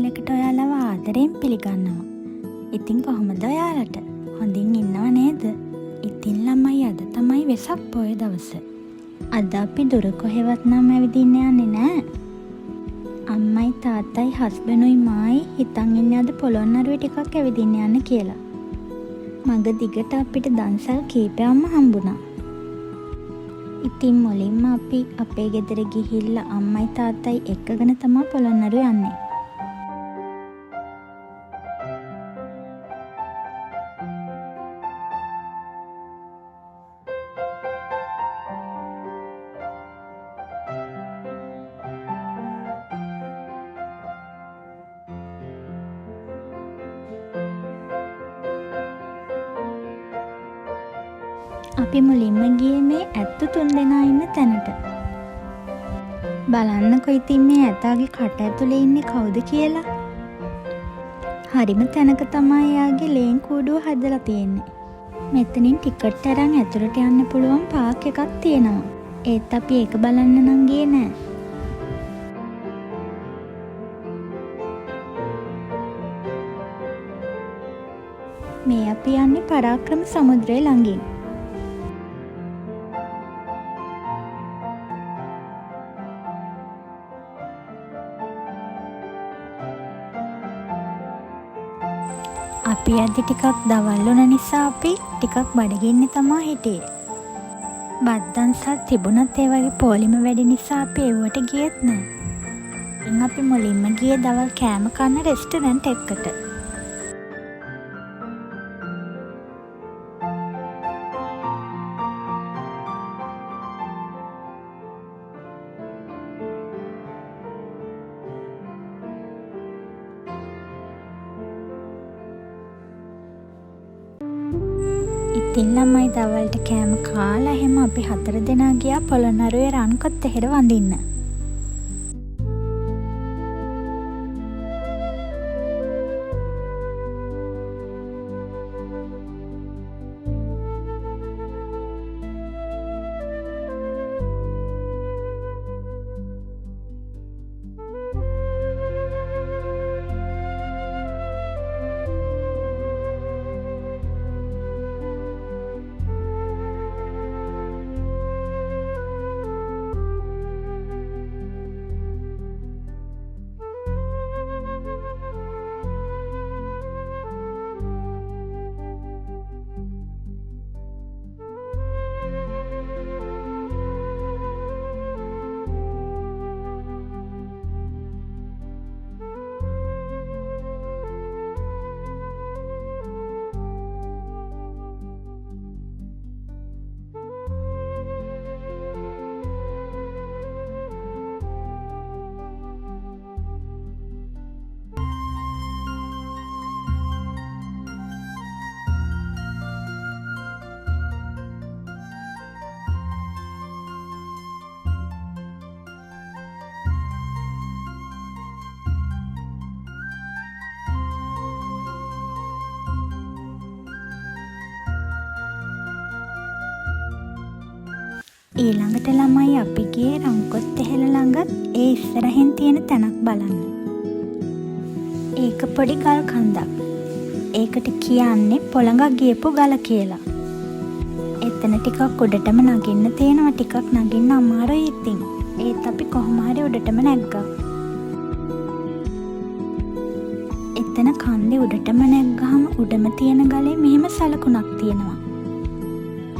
channel එකට ඔයාලව ආදරෙන් පිළිගන්නවා. ඉතින් කොහොමද ඔයාලට? හොඳින් ඉන්නව නේද? ඉතින් ළමයි අද තමයි වෙසක් පොය දවස. අද අපි දුර කොහෙවත් නම් ඇවිදින්න යන්නේ නෑ. අම්මයි තාත්තයි හස්බන්ඩ්ුයි මායි හිතන් ඉන්නේ අද පොළොන්නරුවේ ටිකක් ඇවිදින්න යන්න කියලා. මග දිගට අපිට දන්සල් කීපයක්ම හම්බුණා. ඉතින් මුලින්ම අපි අපේ ගෙදර ගිහිල්ලා අම්මයි තාත්තයි එක්කගෙන තමයි පොළොන්නරුව යන්නේ. අපි මුලින්ම ගියේ මේ ඇත්තු 3 දෙනා ඉන්න තැනට. බලන්නකෝ ඉතින් මේ ඇතාගේ කට ඇතුලේ ඉන්නේ කවුද කියලා. හරිම තැනක තමයි එයාගේ ලේන් කූඩුව හදලා තියෙන්නේ. මෙතනින් ටිකට් අරන් ඇතුලට යන්න පුළුවන් පාක් එකක් තියෙනවා. ඒත් අපි ඒක බලන්න නම් ගියේ නෑ. මේ අපි යන්නේ පරාක්‍රම සමුද්‍රය ළඟින්. අපි අද ටිකක් දවල් වුණ නිසා අපි ටිකක් බඩගින්නේ තමා හිටියේ. බද්දන්සල් තිබුණත් ඒ වගේ පොලිම වැඩි නිසා අපි එව්වට ගියෙත් නෑ. ඉතින් අපි මුලින්ම ගියේ දවල් කෑම කන්න රෙස්ටරන්ට් එකකට. ඉතින් ළමයි දවල්ට කෑම කාලා එහෙම අපි 4 දෙනා ගියා පොළොන්නරුවේ රන්කොත් එහෙර වඳින්න. ඊළඟට ළමයි අපි ගියේ රන්කොත් එහෙල ළඟ ඒ ඉස්සරහින් තියෙන තැනක් බලන්න. ඒක පොඩි ගල් කන්දක්. ඒකට කියන්නේ පොළඟක් ගියපු ගල කියලා. එතන ටිකක් උඩටම නගින්න තියෙනවා. ටිකක් නගින්න අමාරුයි ඉතින්. ඒත් අපි කොහොම හරි උඩටම නැග්ගා. එතන කන්දේ උඩටම නැග්ගාම උඩම තියෙන ගලේ මෙහෙම සලකුණක් තියෙනවා.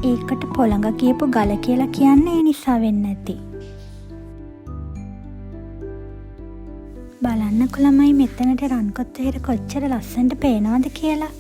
ඒකට පොළඟ කියපු ගල කියලා කියන්නේ ඒ නිසා වෙන්න ඇති. බලන්නකො ළමයි මෙතනට රන්කොත් එහෙර කොච්චර ලස්සනට පේනවද කියලා.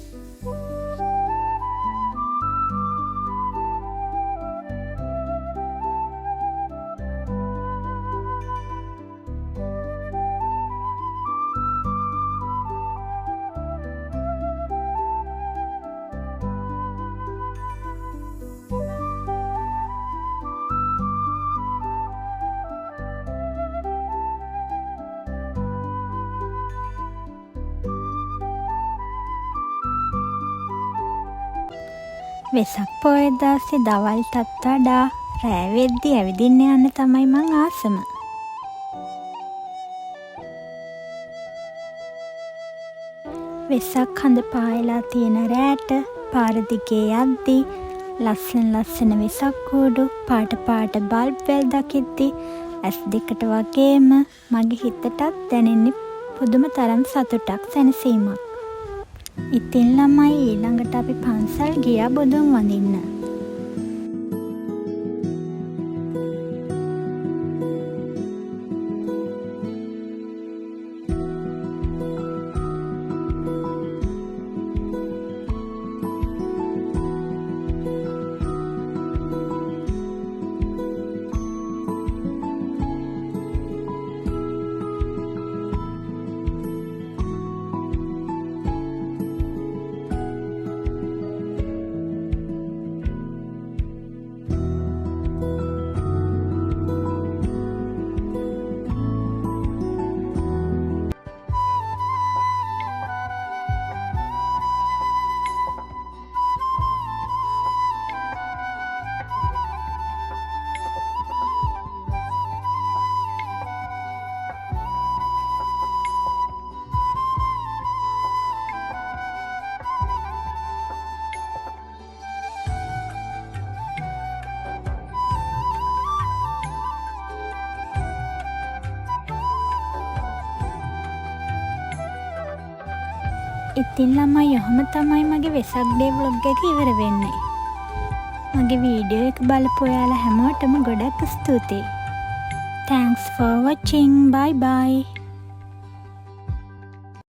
වෙසක් පොය දවසේ දවල්ටත් වඩා රෑ වෙද්දි ඇවිදින්න යන්න තමයි මං ආසම. වෙසක් හඳ පායලා තියෙන රෑට පාර දිගේ යද්දී ලස්සන වෙසක් කූඩු පාට බල්බ් වැල් දකිද්දී ඇස් දෙකට වගේම මගේ හිතටත් දැනෙන්නේ පුදුම තරම් සතුටක් සැනසීමක්. ඉතින් ළමයි ඊළඟට අපි පන්සල් ගියා බුදුන් වඳින්න. ඉතින් ළමයි ඔහොම තමයි මගේ වෙසක් ඩේ ව්ලොග් එක ඉවර වෙන්නේ. මගේ වීඩියෝ එක බලපු ඔයාලා හැමෝටම ගොඩක් ස්තුතියි. Thanks for watching. Bye bye.